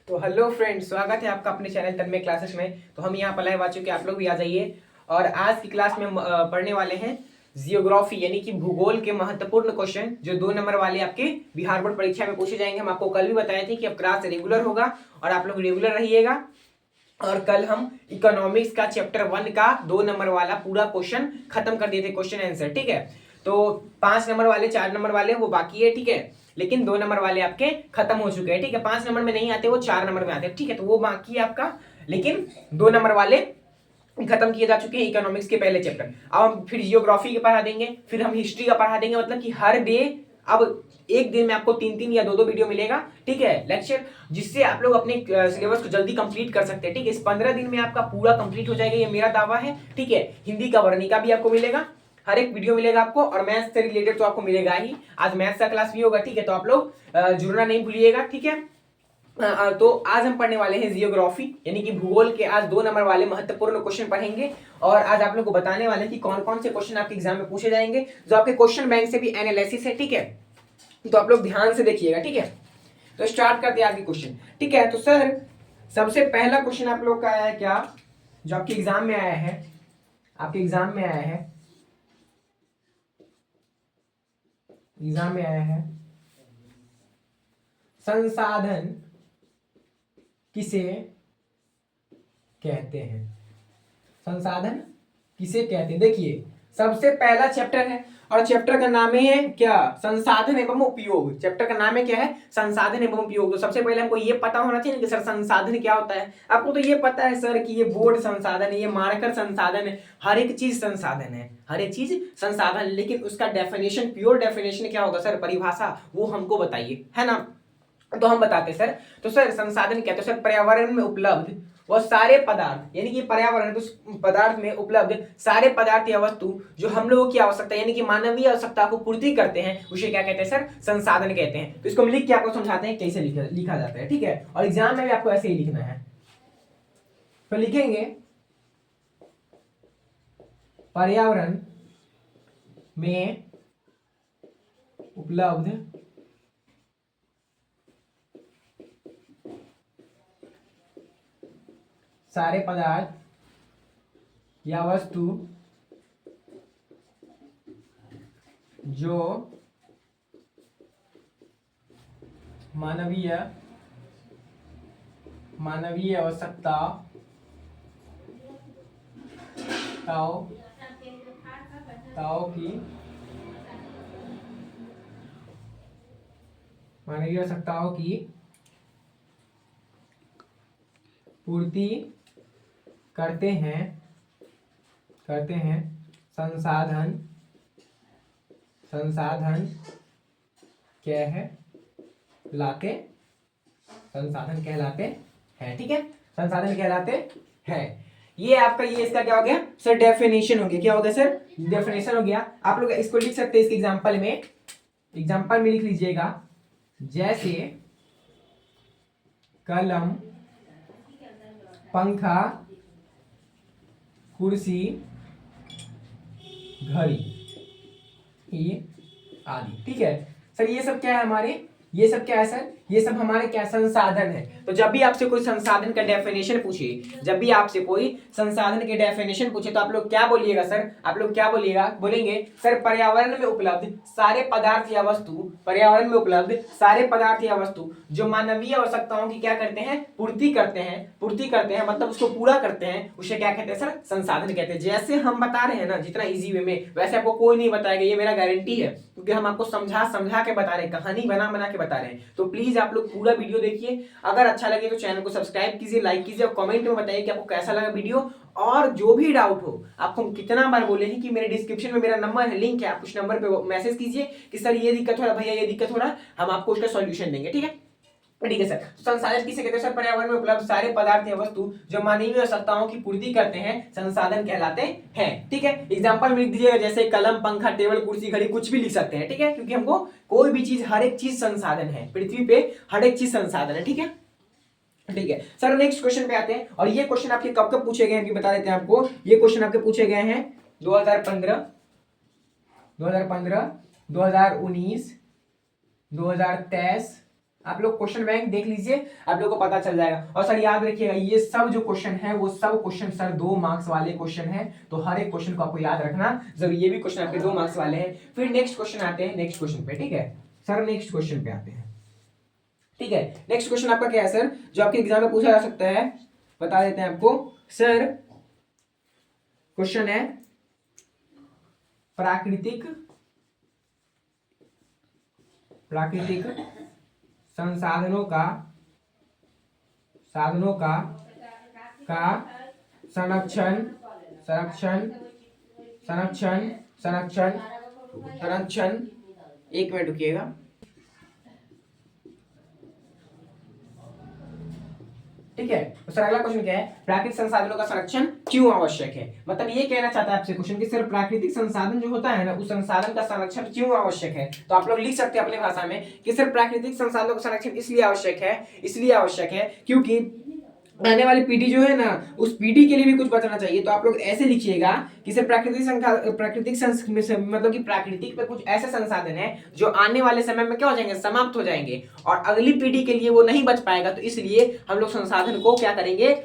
तो hello friends, स्वागत है आपका अपने चैनल तन्मय क्लासेस में। तो हम यहाँ पर लाइव आ चुके हैं, आप लोग भी आ जाइए। और आज की क्लास में हम पढ़ने वाले हैं जियोग्राफी यानी कि भूगोल के महत्वपूर्ण क्वेश्चन जो 2 नंबर वाले आपके बिहार बोर्ड परीक्षा में पूछे जाएंगे। हम आपको कल भी बताए थे कि अब क्लास रेगुलर होगा और आप लोग रेगुलर रहिएगा। और कल हम इकोनॉमिक्स का चैप्टर 1 का 2 नंबर वाला पूरा क्वेश्चन खत्म कर दिए थे, क्वेश्चन आंसर। ठीक है, तो 5 नंबर वाले 4 नंबर वाले वो बाकी है। ठीक है, लेकिन 2 नंबर वाले आपके खत्म हो चुके हैं। ठीक है, 5 नंबर में नहीं आते, वो 4 नंबर में आते हैं। ठीक है, तो वो बाकी है आपका, लेकिन 2 नंबर वाले खत्म किए जा चुके हैं इकोनॉमिक्स के पहले चैप्टर। अब हम फिर जियोग्राफी के पढ़ा देंगे, फिर हम हिस्ट्री का पढ़ा देंगे। मतलब कि हर डे अब एक दिन में आपको 3-3 या 2-2 वीडियो मिलेगा। ठीक है, लेक्चर, जिससे आप लोग अपने सिलेबस को जल्दी कंप्लीट कर सकते हैं। ठीक है, इस 15 दिन में आपका पूरा कंप्लीट हो जाएगा, ये मेरा दावा है। ठीक है, हिंदी का वर्णिका भी आपको मिलेगा, हर एक वीडियो मिलेगा आपको, और मैथ्स से रिलेटेड तो आपको मिलेगा ही। आज मैथ्स का क्लास भी होगा। ठीक है, तो आप लोग जुड़ना नहीं भूलिएगा। ठीक है, तो आज हम पढ़ने वाले हैं जियोग्राफी यानी कि भूगोल के आज 2 नंबर वाले महत्वपूर्ण क्वेश्चन पढ़ेंगे। और आज आप लोग को बताने वाले हैं कि कौन कौन से क्वेश्चन आपके एग्जाम में पूछे जाएंगे, जो आपके क्वेश्चन बैंक से भी एनालिसिस है। ठीक है, तो आप लोग ध्यान से देखिएगा। ठीक है, तो स्टार्ट करते हैं आज के क्वेश्चन। ठीक है, तो सर सबसे पहला क्वेश्चन आप लोग का आया है क्या, जो आपके एग्जाम में आया है, आपके एग्जाम में आया है, एग्जाम में आया है, संसाधन किसे कहते हैं? संसाधन किसे कहते हैं? देखिए, सबसे पहला चैप्टर है और चैप्टर का नाम है क्या, संसाधन एवं उपयोग। चैप्टर का नाम है क्या है, संसाधन एवं उपयोग। तो सबसे पहले हमको ये पता होना चाहिए कि सर संसाधन क्या होता है। आपको तो ये पता है सर कि ये बोर्ड संसाधन है, ये मार्कर संसाधन है, हर एक चीज संसाधन है, हर एक चीज संसाधन। लेकिन उसका डेफिनेशन, प्योर डेफिनेशन क्या होगा सर, परिभाषा, वो हमको बताइए, है ना। तो हम बताते सर, तो सर संसाधन क्या, तो सर पर्यावरण में उपलब्ध वह सारे पदार्थ, यानी कि पर्यावरण तो पदार्थ में उपलब्ध सारे पदार्थ या वस्तु जो हम लोगों की आवश्यकता यानी कि मानवीय आवश्यकता को पूर्ति करते हैं, उसे क्या कहते हैं सर, संसाधन कहते हैं। तो इसको हम लिख के आपको समझाते हैं कैसे लिखा जाता है। ठीक है, और एग्जाम में भी आपको ऐसे ही लिखना है। तो लिखेंगे पर्यावरण में उपलब्ध सारे पदार्थ या वस्तु जो मानवीय आवश्यकताओं की पूर्ति करते हैं संसाधन कहलाते हैं। ठीक है, संसाधन कहलाते हैं। ये आपका, ये इसका क्या हो गया सर, डेफिनेशन हो गया। क्या हो गया सर, डेफिनेशन हो गया। आप लोग इसको लिख सकते हैं, इसके एग्जांपल में लिख लीजिएगा, जैसे कलम, पंखा, कुर्सी, घड़ी, ये आदि। ठीक है सर, ये सब क्या है हमारे, ये सब क्या है सर, ये सब हमारे क्या संसाधन है। तो जब भी आपसे कोई संसाधन का डेफिनेशन पूछे, जब भी आपसे कोई संसाधन के डेफिनेशन पूछे, तो आप लोग क्या बोलिएगा सर, आप लोग क्या बोलिएगा, बोलेंगे सर पर्यावरण में उपलब्ध सारे पदार्थ या वस्तु, पर्यावरण में उपलब्ध सारे पदार्थ या वस्तु जो मानवीय आवश्यकताओं की क्या करते हैं, पूर्ति करते हैं, मतलब उसको पूरा करते हैं, उसे क्या कहते हैं सर, संसाधन कहते हैं। जैसे हम बता रहे हैं ना, जितना इजी वे में, वैसे आपको कोई नहीं बताएगा, ये मेरा गारंटी है, क्योंकि हम आपको समझा के बता रहे हैं, कहानी बना के बता रहे हैं। तो प्लीज आप लोग पूरा वीडियो देखिए। अगर अच्छा लगे तो चैनल को सब्सक्राइब कीजिए, लाइक कीजिए, और कमेंट में बताइए कि आपको कैसा लगा वीडियो। और जो भी डाउट हो, आपको कितना बार बोले हैं कि मेरे डिस्क्रिप्शन में मेरा नंबर है, लिंक है, आप उस नंबर पे मैसेज कीजिए कि सर ये दिक्कत हो रहा है, भैया ये दिक्कत हो रहा है, हम आपको उसका सॉल्यूशन देंगे। ठीक है, ठीक है सर। संसाधन किसे कहते हैं सर, पर्यावरण में उपलब्ध सारे पदार्थ या वस्तु जो मानवीय आवश्यकताओं की पूर्ति करते हैं, संसाधन कहलाते हैं। ठीक है, एग्जांपल में लिख दीजिएगा, जैसे कलम, पंखा, टेबल, कुर्सी, घड़ी, कुछ भी लिख सकते हैं। ठीक है, क्योंकि हमको कोई भी चीज, हर एक चीज संसाधन है, पृथ्वी पे हर एक चीज संसाधन है। ठीक है, ठीक है सर, नेक्स्ट क्वेश्चन पे आते हैं। और ये क्वेश्चन आपके कब कब पूछे गए हैं, बता देते हैं आपको। ये क्वेश्चन आपके पूछे गए हैं 2015, 2019, 2023, आप लोग क्वेश्चन बैंक देख लीजिए, आप लोगों को पता चल जाएगा। और सर याद रखिएगा ये सब जो क्वेश्चन है वो सब क्वेश्चन सर 2 मार्क्स वाले क्वेश्चन है, तो हर एक क्वेश्चन को आपको याद रखना जरूर। ये भी क्वेश्चन आपके 2 मार्क्स वाले हैं। फिर नेक्स्ट क्वेश्चन आते हैं नेक्स्ट क्वेश्चन पे, ठीक है सर, नेक्स्ट क्वेश्चन पे आते हैं, ठीक है। नेक्स्ट क्वेश्चन आपका क्या है सर, जो आपके एग्जाम में पूछा जा सकता है, बता देते हैं आपको सर। क्वेश्चन है प्राकृतिक संसाधनों का संरक्षण संरक्षण संरक्षण संरक्षण संरक्षण, एक मिनट रुकिएगा, ठीक है। तो सर अगला क्वेश्चन क्या है, प्राकृतिक संसाधनों का संरक्षण क्यों आवश्यक है। मतलब ये कहना चाहता है आपसे क्वेश्चन कि सर प्राकृतिक संसाधन जो होता है ना, उस संसाधन का संरक्षण क्यों आवश्यक है। तो आप लोग लिख सकते हैं अपने भाषा में कि सर प्राकृतिक संसाधनों का संरक्षण इसलिए आवश्यक है क्योंकि आने वाली पीढ़ी जो है ना, उस पीढ़ी के लिए भी कुछ बचना चाहिए। तो आप लोग ऐसे लिखिएगा कि सर मतलब कि प्राकृतिक पे कुछ ऐसे संसाधन है जो आने वाले समय में क्या हो जाएंगे, समाप्त हो जाएंगे, और अगली पीढ़ी के लिए वो नहीं बच पाएगा। तो इसलिए हम लोग संसाधन को क्या करेंगे,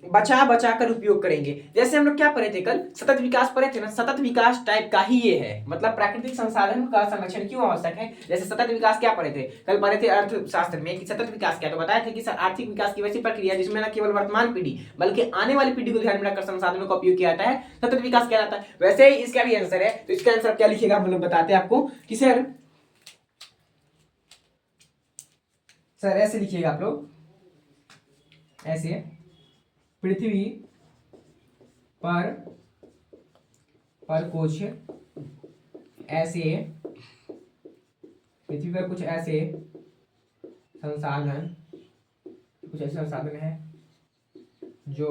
बचा बचा कर उपयोग करेंगे। जैसे हम लोग क्या पढ़े थे कल, सतत विकास पढ़े थे ना, सतत विकास टाइप का ही ये है। मतलब प्राकृतिक संसाधन का संरक्षण क्यों आवश्यक है। जैसे सतत विकास क्या पढ़े थे कल, पढ़े थे अर्थशास्त्र में कि सतत विकास क्या, तो बताया था कि आर्थिक विकास की वैसी प्रक्रिया जिसमें न केवल वर्तमान पीढ़ी बल्कि आने वाली पीढ़ी को ध्यान में रखकर संसाधनों का उपयोग किया जाता है, सतत विकास कहलाता है। वैसे ही इसका भी आंसर है, तो इसका आंसर क्या लिखिएगा हम लोग बताते हैं आपको कि सर ऐसे लिखिएगा आप लोग, ऐसे पृथ्वी पर कुछ ऐसे संसाधन है जो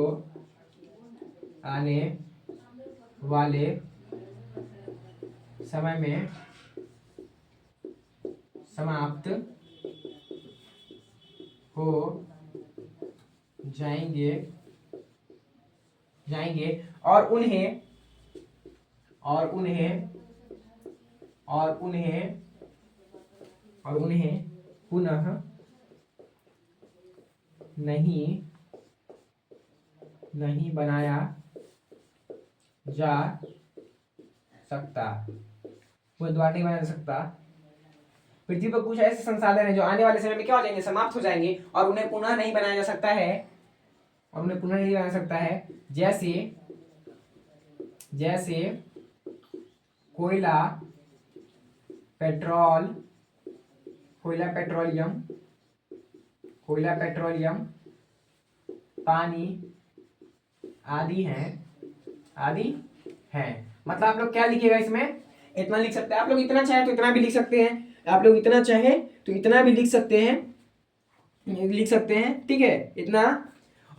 आने वाले समय में समाप्त हो जाएंगे और उन्हें पुनः नहीं बनाया जा सकता, वो दोबारा नहीं बनाया जा सकता। पृथ्वी पर कुछ ऐसे संसाधन है जो आने वाले समय में क्या हो जाएंगे, समाप्त हो जाएंगे, और उन्हें पुनः नहीं बनाया जा सकता है, जैसे कोयला, पेट्रोलियम, पानी आदि हैं। मतलब आप लोग क्या लिखिएगा इसमें, इतना लिख सकते हैं आप लोग, इतना चाहे तो इतना भी लिख सकते हैं, आप लोग इतना चाहे तो इतना भी लिख सकते हैं, ठीक है, इतना।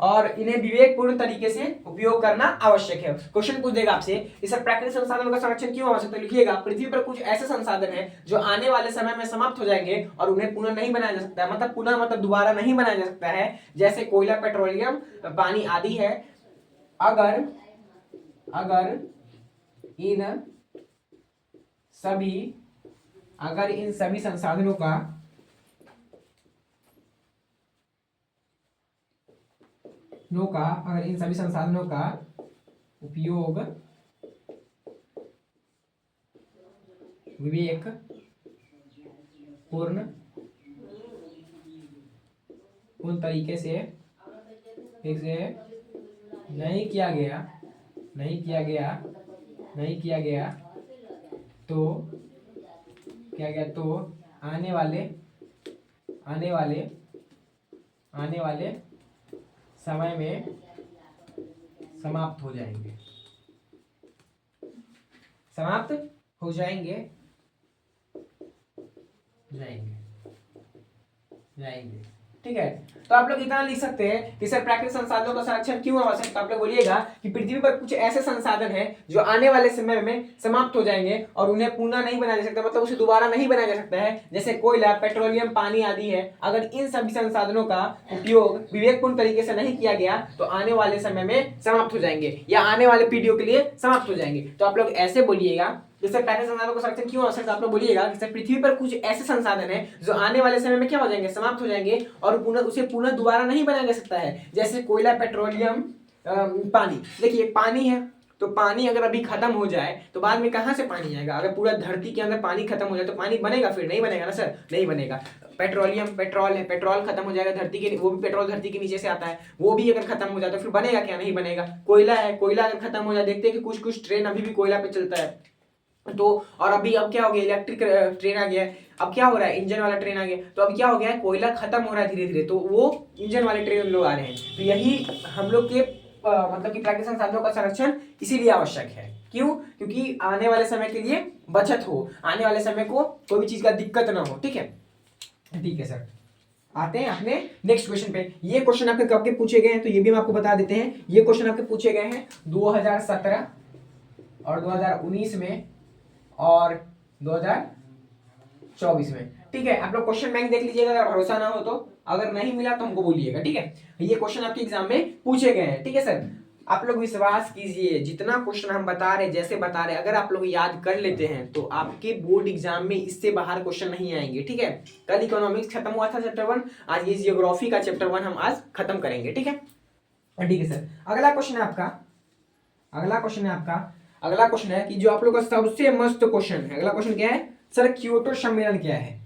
और इन्हें विवेकपूर्ण तरीके से उपयोग करना आवश्यक है। क्वेश्चन पूछ देगा आपसे, इस प्राकृतिक संसाधनों का संरक्षण क्यों आवश्यक है, लिखिएगा पृथ्वी पर कुछ ऐसे संसाधन हैं जो आने वाले समय में समाप्त हो जाएंगे और उन्हें पुनः नहीं बनाया जा सकता है। मतलब पुनः मतलब दोबारा नहीं बनाया जा सकता है, जैसे कोयला, पेट्रोलियम, पानी आदि है। अगर इन सभी संसाधनों का उपयोग विवेक पूर्ण तरीके से नहीं किया गया तो आने वाले समय में समाप्त हो जाएंगे, ठीक है। तो आप लोग इतना लिख सकते हैं कि सर प्राकृतिक संसाधनों का संरक्षण क्यों आवश्यक। तो आप लोग बोलिएगा कि पृथ्वी पर कुछ ऐसे संसाधन हैं जो आने वाले समय में समाप्त हो जाएंगे और उन्हें पुनः नहीं बनाया जा सकता, मतलब उसे दोबारा नहीं बनाया जा सकता है, जैसे कोयला, पेट्रोलियम, पानी आदि है। अगर इन सभी संसाधनों का उपयोग विवेकपूर्ण तरीके से नहीं किया गया तो आने वाले समय में समाप्त हो जाएंगे या आने वाले पीढ़ियों के लिए समाप्त हो जाएंगे। तो आप लोग ऐसे बोलिएगा जैसे प्राकृतिक संसाधनों का संरक्षण क्यों आवश्यक, आप लोग बोलिएगा जैसे पृथ्वी पर कुछ ऐसे संसाधन है जो आने वाले समय में क्या हो जाएंगे, समाप्त हो जाएंगे और उसे पुनः दोबारा नहीं बनाया जा सकता है। जैसे कोयला, पेट्रोलियम, पानी। देखिए पानी है तो पानी अगर अभी खत्म हो जाए तो बाद में कहाँ से पानी आएगा? अगर पूरा धरती के अंदर पानी खत्म हो जाए तो पानी बनेगा? फिर नहीं बनेगा ना सर, नहीं बनेगा। पेट्रोलियम, पेट्रोल है, पेट्रोल खत्म हो जाएगा धरती के, वो भी पेट्रोल धरती के नीचे से आता है, वो भी अगर खत्म हो जाए तो फिर बनेगा क्या? नहीं बनेगा। कोयला है, कोयला अगर खत्म हो जाए, देखते हैं कि कुछ कुछ ट्रेन अभी भी कोयला पे चलता है तो, और अभी अब क्या हो गया, इलेक्ट्रिक ट्रेन आ गया है। अब क्या हो रहा है, इंजन वाला ट्रेन आ गया। तो अब क्या हो गया है, कोयला खत्म हो रहा है धीरे धीरे, तो वो इंजन वाले ट्रेन लोग आ रहे हैं। तो यही हम लोग के मतलब कि प्राकृतिक संसाधनों का संरक्षण इसीलिए आवश्यक है। क्यों? क्योंकि आने वाले समय के लिए बचत हो, आने वाले समय को कोई भी चीज का दिक्कत ना हो। ठीक है, ठीक है सर। आते हैं अपने नेक्स्ट क्वेश्चन पे। ये क्वेश्चन आपके कब के पूछे गए हैं तो ये भी हम आपको बता देते हैं। ये क्वेश्चन आपके पूछे गए हैं 2017 और 2019 में और 2024 में। ठीक है, आप लोग क्वेश्चन बैंक देख लीजिएगा, अगर भरोसा ना हो तो, अगर नहीं मिला तो हमको बोलिएगा। ठीक है, ये क्वेश्चन आपके एग्जाम में पूछे गए हैं। ठीक है सर, आप लोग विश्वास कीजिए, जितना क्वेश्चन हम बता रहे, जैसे बता रहे, अगर आप लोग याद कर लेते हैं तो आपके बोर्ड एग्जाम में इससे बाहर क्वेश्चन नहीं आएंगे। ठीक है, कल इकोनॉमिक्स खत्म हुआ था चैप्टर 1, आज ये जियोग्राफी का चैप्टर 1 हम आज खत्म करेंगे। ठीक है, ठीक है सर। अगला क्वेश्चन है आपका, अगला क्वेश्चन है कि जो आप लोग का सबसे मस्त क्वेश्चन है। अगला क्वेश्चन क्या है सर? क्योटो सम्मेलन क्या है?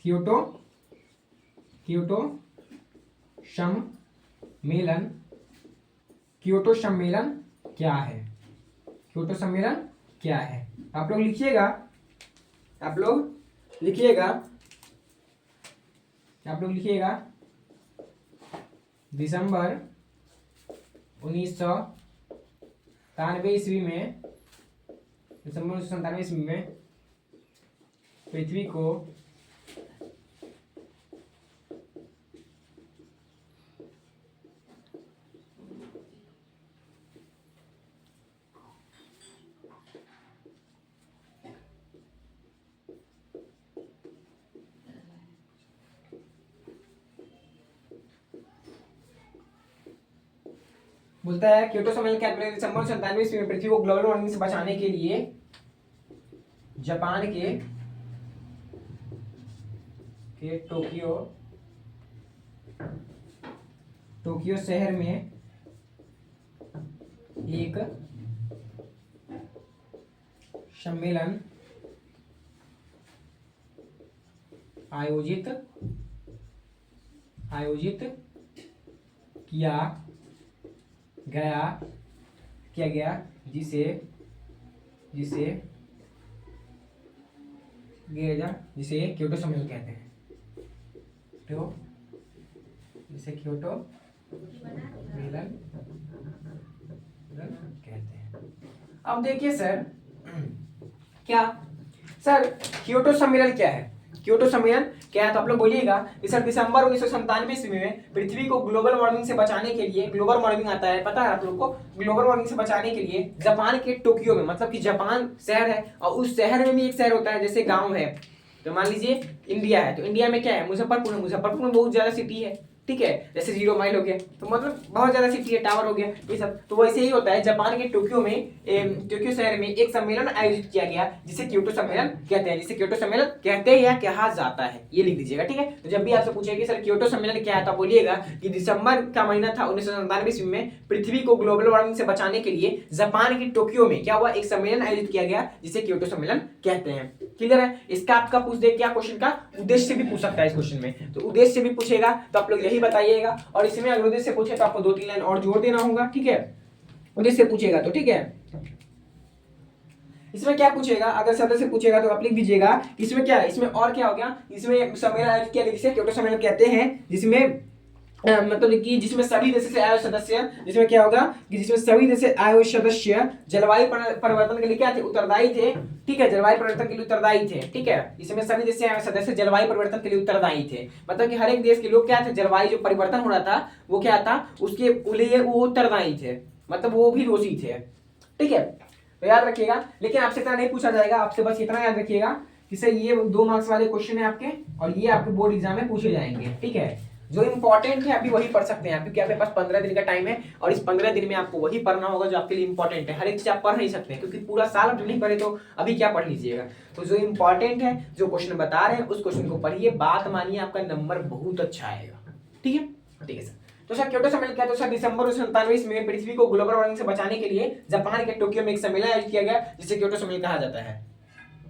क्योटो सम्मेलन, क्योटो सम्मेलन क्या है? क्योटो सम्मेलन क्या है? आप लोग लिखिएगा दिसंबर 1997 ईस्वी में, दिसंबर 1997 ईस्वी में पृथ्वी को बोलता है क्योटो सम्मेलन क्या है? दिसंबर 1997 ईस्वी में पृथ्वी को ग्लोबल वार्मिंग से बचाने के लिए जापान के टोक्यो शहर में एक सम्मेलन आयोजित किया गया जिसे क्योटो सम्मेलन कहते हैं। तो जिसे क्योटो सम्मेलन कहते हैं। अब देखिए सर, क्या सर क्योटो सम्मेलन क्या है? क्योटो सम्मेलन क्या है तो आप लोग बोलिएगा कि सर दिसंबर 1997 ईस्वी में पृथ्वी को ग्लोबल वार्मिंग से बचाने के लिए, ग्लोबल वार्मिंग आता है पता है आप लोग को, ग्लोबल वार्मिंग से बचाने के लिए जापान के टोक्यो में, मतलब कि जापान शहर है और उस शहर में भी एक शहर होता है, जैसे गांव है, तो मान लीजिए इंडिया है, तो इंडिया में क्या है, मुजफ्फरपुर है, मुजफ्फरपुर में बहुत ज्यादा सिटी है। ठीक है, जैसे 0 माइल हो गया, तो मतलब बहुत ज्यादा सिटी है, टावर हो गया, ये सब। तो वैसे ही होता है, जापान के टोक्यो में, टोक्यो शहर में एक सम्मेलन आयोजित किया गया जिसे क्योटो सम्मेलन कहते हैं, जिसे क्योटो सम्मेलन कहते हैं या कहा जाता है, ये लिख दीजिएगा। ठीक है, तो जब भी आपसे पूछेगी सर क्योटो सम्मेलन क्या है तो बोलिएगा कि दिसंबर का महीना था 1997 ईस्वी में पृथ्वी को ग्लोबल वार्मिंग से बचाने के लिए जापान के टोक्यो में क्या हुआ, एक सम्मेलन आयोजित किया गया जिसे क्योटो सम्मेलन कहते हैं। क्लियर है? इसका आपका पूछ दे क्या क्वेश्चन का उद्देश्य भी पूछ सकता है इस क्वेश्चन में, तो उद्देश्य भी पूछेगा तो आप लोग यही बताइएगा, और इसमें अगर उद्देश्य पूछे तो आपको 2-3 लाइन और जोड़ देना होगा। ठीक है, उद्देश्य पूछेगा तो ठीक है। इसमें क्या पूछेगा, अगर सदस्य पूछेगा तो आप लिख दीजिएगा इसमें क्या है, इसमें और क्या हो गया, इसमें सम्मेलन आयोजित किया जिसे क्योटो सम्मेलन कहते हैं, जिसमें मतलब कि जिसमें सभी देशों से आए सदस्य, जिसमें क्या होगा कि जिसमें सभी देश से आए सदस्य जलवायु परिवर्तन के लिए क्या थे, उत्तरदायी थे। ठीक है, जलवायु परिवर्तन के लिए उत्तरदायी थे। ठीक है, इसमें सभी देश से आए सदस्य जलवायु परिवर्तन के लिए उत्तरदायी थे, मतलब कि हर एक देश के लोग क्या थे, जलवायु जो परिवर्तन हो रहा था वो क्या था, उसके लिए वो उत्तरदायी थे, मतलब वो भी दोषी थे। ठीक है, तो याद रखिएगा, लेकिन आपसे इतना नहीं पूछा जाएगा, आपसे बस इतना याद रखिएगा कि सर ये 2 मार्क्स वाले क्वेश्चन है आपके, और ये आपके बोर्ड एग्जाम में पूछे जाएंगे। ठीक है, जो इंपॉर्टेंट है अभी वही पढ़ सकते हैं, क्योंकि आपके पास 15 दिन का टाइम है और इस 15 दिन में आपको वही पढ़ना होगा जो आपके लिए इंपॉर्टेंट है। हर एक चीज आप पढ़ नहीं सकते हैं, क्योंकि पूरा साल आप जब नहीं पढ़े तो अभी क्या पढ़ लीजिएगा। तो जो इंपॉर्टेंट है, जो क्वेश्चन बता रहे हैं उस क्वेश्चन को पढ़िए, बात मानिए, आपका नंबर बहुत अच्छा आएगा। ठीक है, ठीक है सर। तो सर क्योटो सम्मेलन क्या, तो सर दिसंबर 1947 में पृथ्वी को ग्लोबल वार्मिंग से बचाने के लिए जापान के टोक्यो में एक सम्मेलन आयोजित किया गया, जिसे क्योटो सम्मेलन कहा जाता है।